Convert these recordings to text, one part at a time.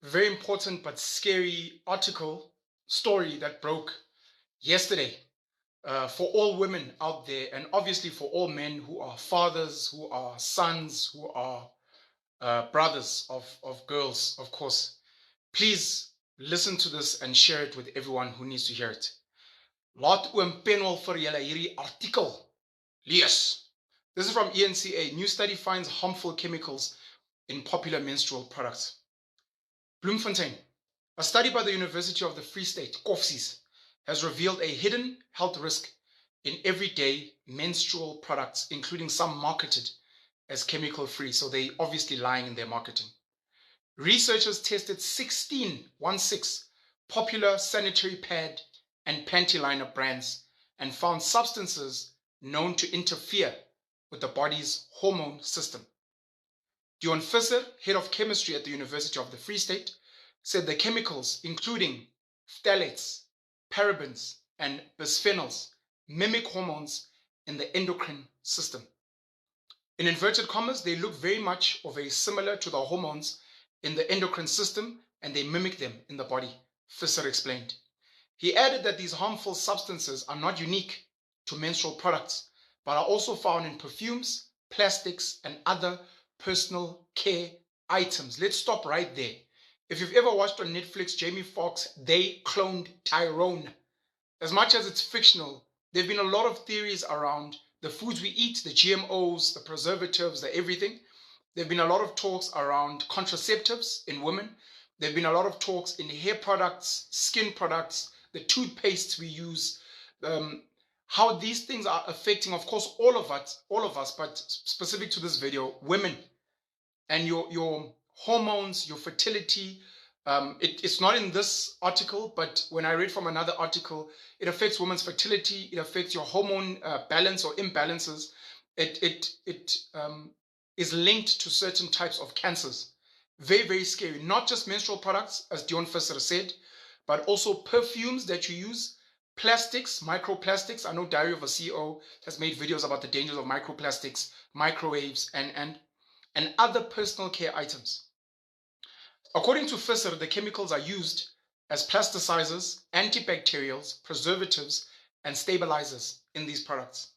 very important but scary story that broke yesterday for all women out there, and obviously for all men who are fathers, who are sons, who are brothers of girls, of course. Please listen to this and share it with everyone who needs to hear it. Laat oom penwel vir julle hierdie artikel lees. This is from ENCA. New study finds harmful chemicals in popular menstrual products. Bloemfontein. A study by the University of the Free State, COFSIS, has revealed a hidden health risk in everyday menstrual products, including some marketed as chemical-free. So they obviously lying in their marketing. Researchers tested 16 popular sanitary pad and panty liner brands and found substances known to interfere with the body's hormone system. Dion Visser, head of chemistry at the University of the Free State, said the chemicals, including phthalates, parabens, and bisphenols, mimic hormones in the endocrine system. In inverted commas, they look very much or very similar to the hormones in the endocrine system, and they mimic them in the body, Visser explained. He added that these harmful substances are not unique to menstrual products, but are also found in perfumes, plastics, and other personal care items. Let's stop right there. If you've ever watched on Netflix, Jamie Foxx, They Cloned Tyrone. As much as it's fictional, there have been a lot of theories around the foods we eat, the GMOs, the preservatives, the everything. There have been a lot of talks around contraceptives in women. There have been a lot of talks in hair products, skin products, the toothpastes we use, how these things are affecting, of course, all of us, but specific to this video, women and your hormones, your fertility. It's not in this article, but when I read from another article, it affects women's fertility. It affects your hormone balance or imbalances. It is linked to certain types of cancers. Very, very scary. Not just menstrual products, as Dion Visser said, but also perfumes that you use, plastics, microplastics. I know Diary of a CEO has made videos about the dangers of microplastics, microwaves, and other personal care items. According to Visser, the chemicals are used as plasticizers, antibacterials, preservatives, and stabilizers in these products.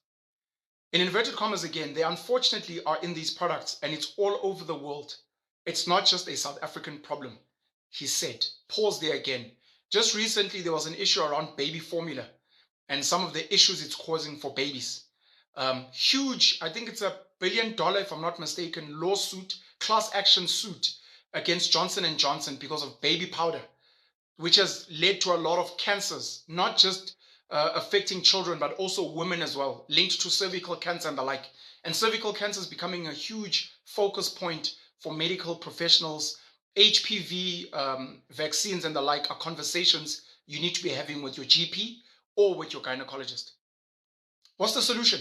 In inverted commas again, they unfortunately are in these products, and it's all over the world. It's not just a South African problem, he said. Pause there again. Just recently, there was an issue around baby formula and some of the issues it's causing for babies. Huge, I think it's $1 billion, if I'm not mistaken, lawsuit, class action suit against Johnson & Johnson because of baby powder, which has led to a lot of cancers, not just affecting children, but also women as well, linked to cervical cancer and the like. And cervical cancer is becoming a huge focus point for medical professionals. HPV vaccines and the like are conversations you need to be having with your GP or with your gynecologist. What's the solution?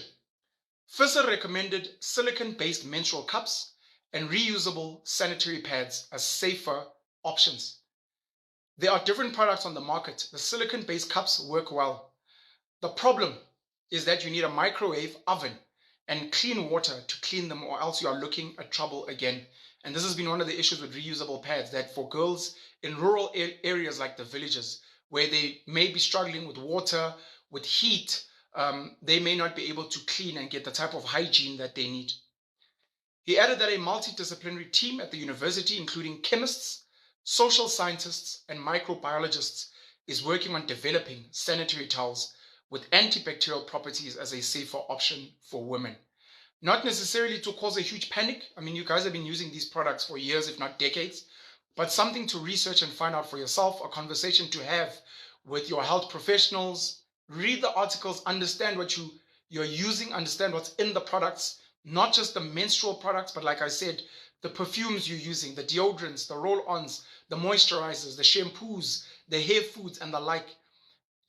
Visser recommended silicone-based menstrual cups and reusable sanitary pads as safer options. There are different products on the market. The silicone-based cups work well. The problem is that you need a microwave oven and clean water to clean them, or else you are looking at trouble again. And this has been one of the issues with reusable pads, that for girls in rural areas like the villages, where they may be struggling with water, with heat, they may not be able to clean and get the type of hygiene that they need. He added that a multidisciplinary team at the university, including chemists, social scientists, and microbiologists, is working on developing sanitary towels with antibacterial properties as a safer option for women. Not necessarily to cause a huge panic. I mean, you guys have been using these products for years, if not decades, but something to research and find out for yourself, a conversation to have with your health professionals. Read the articles, understand what you're using, understand what's in the products, not just the menstrual products, but like I said, the perfumes you're using, the deodorants, the roll-ons, the moisturizers, the shampoos, the hair foods, and the like.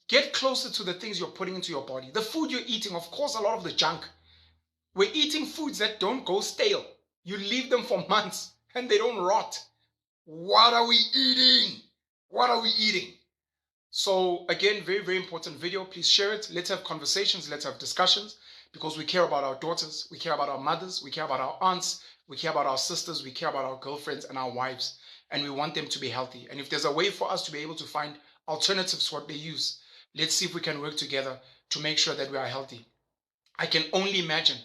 Get closer to the things you're putting into your body. The food you're eating, of course, a lot of the junk. We're eating foods that don't go stale. You leave them for months and they don't rot. What are we eating? What are we eating? So again, very, very important video. Please share it. Let's have conversations. Let's have discussions, because we care about our daughters. We care about our mothers. We care about our aunts. We care about our sisters. We care about our girlfriends and our wives. and we want them to be healthy. And if there's a way for us to be able to find alternatives to what they use, let's see if we can work together to make sure that we are healthy. I can only imagine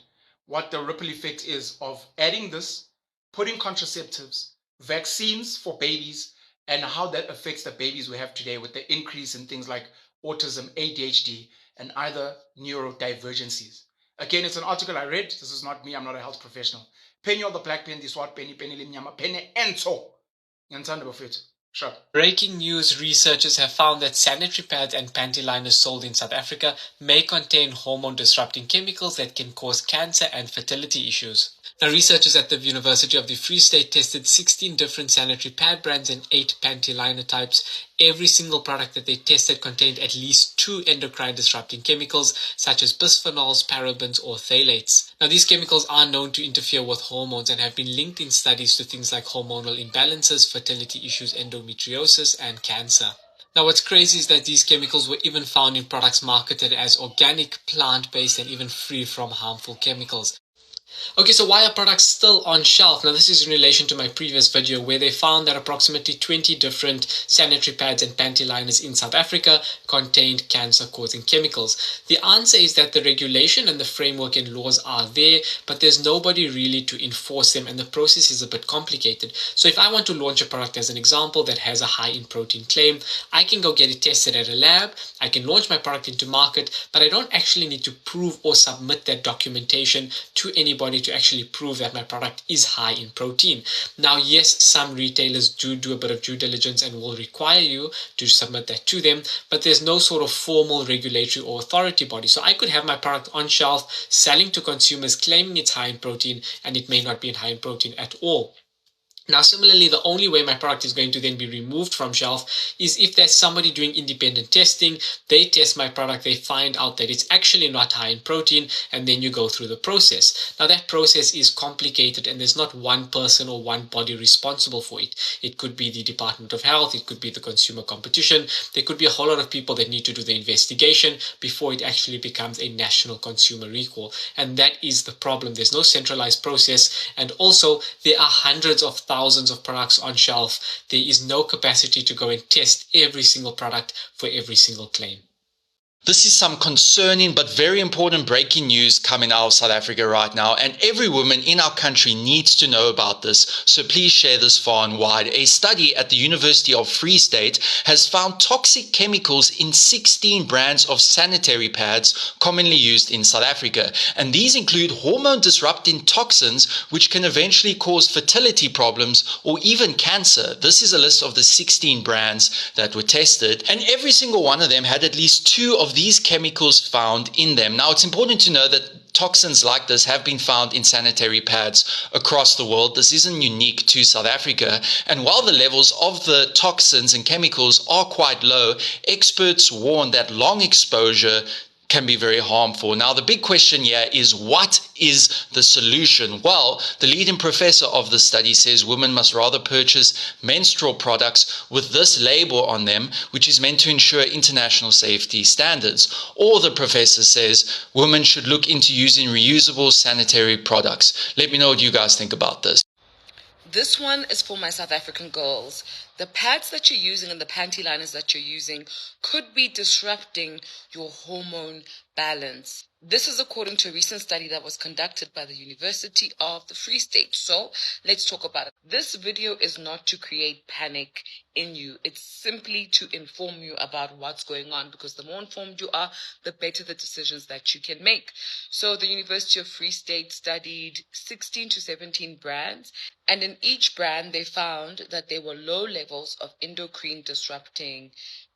what the ripple effect is of adding this, putting contraceptives, vaccines for babies, and how that affects the babies we have today with the increase in things like autism, ADHD, and other neurodivergencies. Again, it's an article I read. This is not me. I'm not a health professional. Penny all the black pen, this white penny, penny limnyama, penny ento. Nyantsanda bafethu. Sure. Breaking news, researchers have found that sanitary pads and panty liners sold in South Africa may contain hormone-disrupting chemicals that can cause cancer and fertility issues. Now, researchers at the University of the Free State tested 16 different sanitary pad brands and 8 panty liner types. Every single product that they tested contained at least 2 endocrine-disrupting chemicals, such as bisphenols, parabens, or phthalates. Now, these chemicals are known to interfere with hormones and have been linked in studies to things like hormonal imbalances, fertility issues, endometriosis, and cancer. Now, what's crazy is that these chemicals were even found in products marketed as organic, plant-based, and even free from harmful chemicals. Okay, so why are products still on shelf? Now, this is in relation to my previous video where they found that approximately 20 different sanitary pads and panty liners in South Africa contained cancer-causing chemicals. The answer is that the regulation and the framework and laws are there, but there's nobody really to enforce them, and the process is a bit complicated. So if I want to launch a product as an example that has a high-in-protein claim, I can go get it tested at a lab, I can launch my product into market, but I don't actually need to prove or submit that documentation to anybody to actually prove that my product is high in protein. Now, yes, some retailers do a bit of due diligence and will require you to submit that to them, but there's no sort of formal regulatory or authority body. So I could have my product on shelf selling to consumers claiming it's high in protein, and it may not be high in protein at all. Now, similarly, the only way my product is going to then be removed from shelf is if there's somebody doing independent testing. They test my product, they find out that it's actually not high in protein, and then you go through the process. Now, that process is complicated, and there's not one person or one body responsible for it. It could be the Department of Health, it could be the Consumer Competition, there could be a whole lot of people that need to do the investigation before it actually becomes a national consumer recall. And that is the problem. There's no centralized process, and also there are hundreds of thousands of products on shelf. There is no capacity to go and test every single product for every single claim. This is some concerning but very important breaking news coming out of South Africa right now, and every woman in our country needs to know about this, so please share this far and wide. A study at the University of Free State has found toxic chemicals in 16 brands of sanitary pads commonly used in South Africa, and these include hormone-disrupting toxins which can eventually cause fertility problems or even cancer. This is a list of the 16 brands that were tested, and every single one of them had at least 2 of these chemicals found in them. Now, it's important to know that toxins like this have been found in sanitary pads across the world. This isn't unique to South Africa. And while the levels of the toxins and chemicals are quite low, experts warn that long exposure can be very harmful. Now, the big question here is, what is the solution? Well, the leading professor of the study says women must rather purchase menstrual products with this label on them, which is meant to ensure international safety standards. Or the professor says women should look into using reusable sanitary products. Let me know what you guys think about this. This one is for my South African girls. The pads that you're using and the panty liners that you're using could be disrupting your hormone balance. This is according to a recent study that was conducted by the University of the Free State. So let's talk about it. This video is not to create panic in you. It's simply to inform you about what's going on, because the more informed you are, the better the decisions that you can make. So the University of Free State studied 16 to 17 brands, and in each brand they found that there were low levels of endocrine disrupting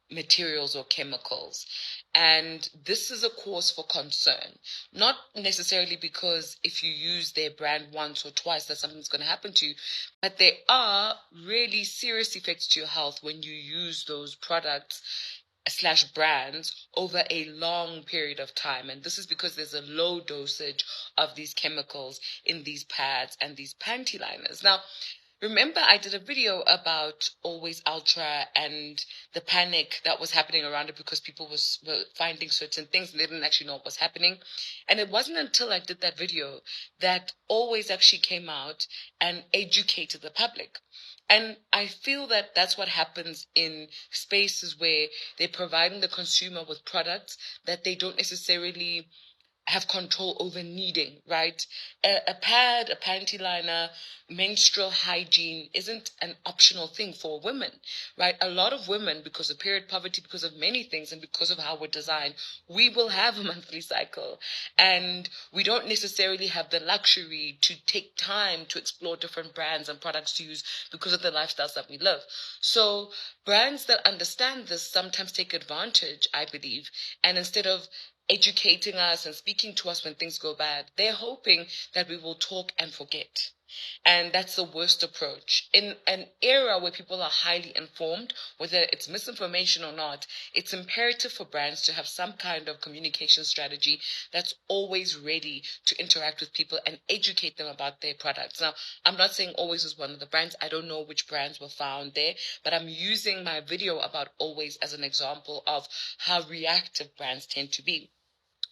materials or chemicals. And this is a cause for concern, not necessarily because if you use their brand once or twice that something's going to happen to you, but there are really serious effects to your health when you use those products / brands over a long period of time. And this is because there's a low dosage of these chemicals in these pads and these panty liners. Now, remember, I did a video about Always Ultra and the panic that was happening around it because people were finding certain things and they didn't actually know what was happening. And it wasn't until I did that video that Always actually came out and educated the public. And I feel that that's what happens in spaces where they're providing the consumer with products that they don't necessarily have control over needing, right? A pad, a panty liner, menstrual hygiene isn't an optional thing for women, right? A lot of women, because of period poverty, because of many things, and because of how we're designed, we will have a monthly cycle. And we don't necessarily have the luxury to take time to explore different brands and products to use because of the lifestyles that we live. So brands that understand this sometimes take advantage, I believe, and instead of educating us and speaking to us when things go bad, they're hoping that we will talk and forget. And that's the worst approach. In an era where people are highly informed, whether it's misinformation or not, it's imperative for brands to have some kind of communication strategy that's always ready to interact with people and educate them about their products. Now, I'm not saying Always is one of the brands. I don't know which brands were found there, but I'm using my video about Always as an example of how reactive brands tend to be.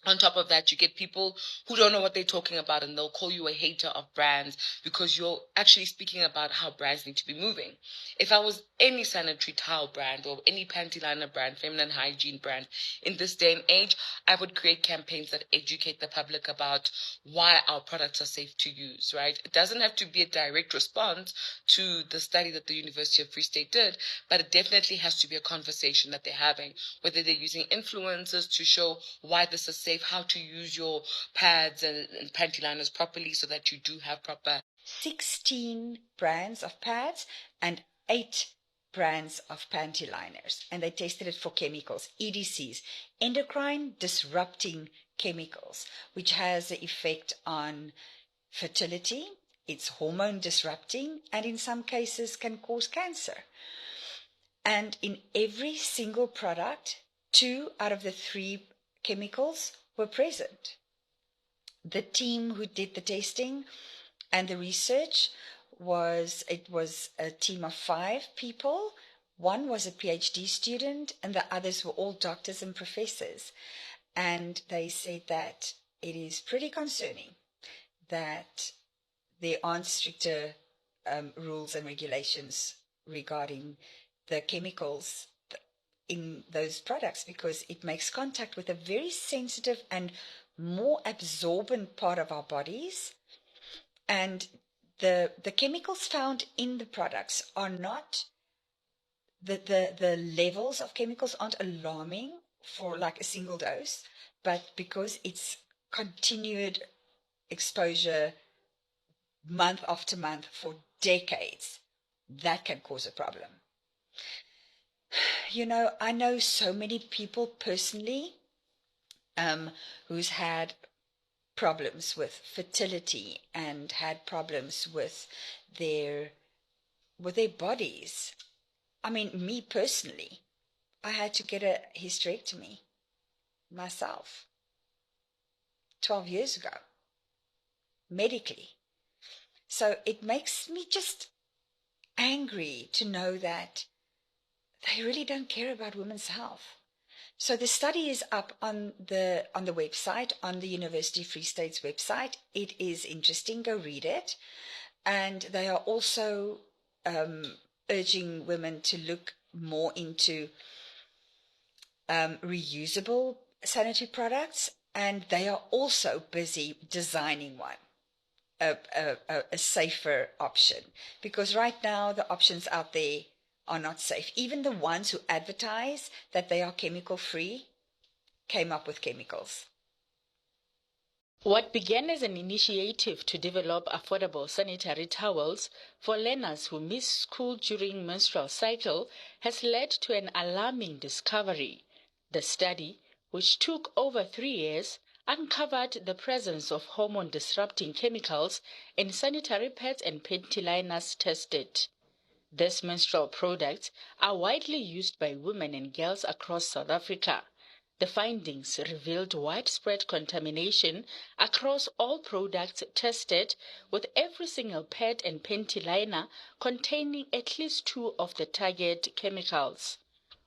On top of that, you get people who don't know what they're talking about, and they'll call you a hater of brands because you're actually speaking about how brands need to be moving. If I was any sanitary towel brand or any panty liner brand, feminine hygiene brand in this day and age, I would create campaigns that educate the public about why our products are safe to use, right? It doesn't have to be a direct response to the study that the University of Free State did, but it definitely has to be a conversation that they're having, whether they're using influencers to show why this is safe, how to use your pads and panty liners properly so that you do have proper 16 brands of pads and 8 brands of panty liners, and they tested it for chemicals, EDCs, endocrine disrupting chemicals, which has an effect on fertility. It's hormone disrupting, and in some cases can cause cancer. And in every single product, 2 out of the 3 chemicals were present. The team who did the testing and the research was a team of 5 people. One was a PhD student, and the others were all doctors and professors. And they said that it is pretty concerning that there aren't stricter rules and regulations regarding the chemicals in those products, because it makes contact with a very sensitive and more absorbent part of our bodies. And the chemicals found in the products are not, the levels of chemicals aren't alarming for like a single dose, but because it's continued exposure month after month for decades, that can cause a problem. You know, I know so many people personally who's had problems with fertility and had problems with their bodies. I mean, me personally, I had to get a hysterectomy myself 12 years ago, medically. So it makes me just angry to know that they really don't care about women's health. So the study is up on the website, on the University of Free State's website. It is interesting. Go read it. And they are also urging women to look more into reusable sanitary products. And they are also busy designing one, a safer option. Because right now the options out there are not safe. Even the ones who advertise that they are chemical free came up with chemicals. What began as an initiative to develop affordable sanitary towels for learners who miss school during menstrual cycle has led to an alarming discovery. The study, which took over 3 years, uncovered the presence of hormone-disrupting chemicals in sanitary pads and panty liners tested. These menstrual products are widely used by women and girls across South Africa. The findings revealed widespread contamination across all products tested, with every single pad and panty liner containing at least 2 of the target chemicals.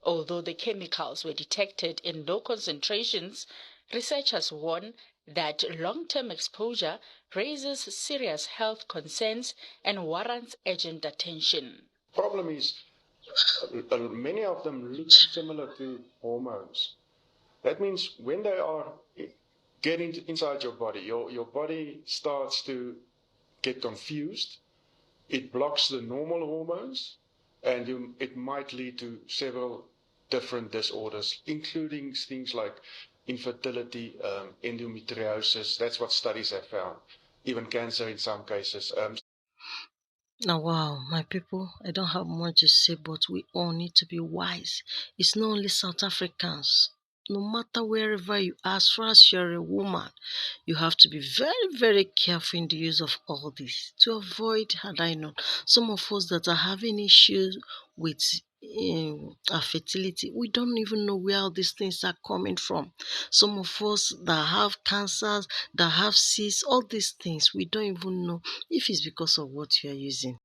Although the chemicals were detected in low concentrations, researchers warn that long-term exposure raises serious health concerns and warrants urgent attention. Problem is, many of them look similar to hormones. That means when they are getting inside your body, your body starts to get confused. It blocks the normal hormones, and it might lead to several different disorders, including things like infertility, endometriosis. That's what studies have found. Even cancer in some cases. Now, wow, my people, I don't have much to say, but we all need to be wise. It's not only South Africans. No matter wherever you are, as far as you're a woman, you have to be very, very careful in the use of all this to avoid, had I known, some of us that are having issues with our fertility, we don't even know where all these things are coming from. Some of us that have cancers, that have cysts, all these things, we don't even know if it's because of what you are using.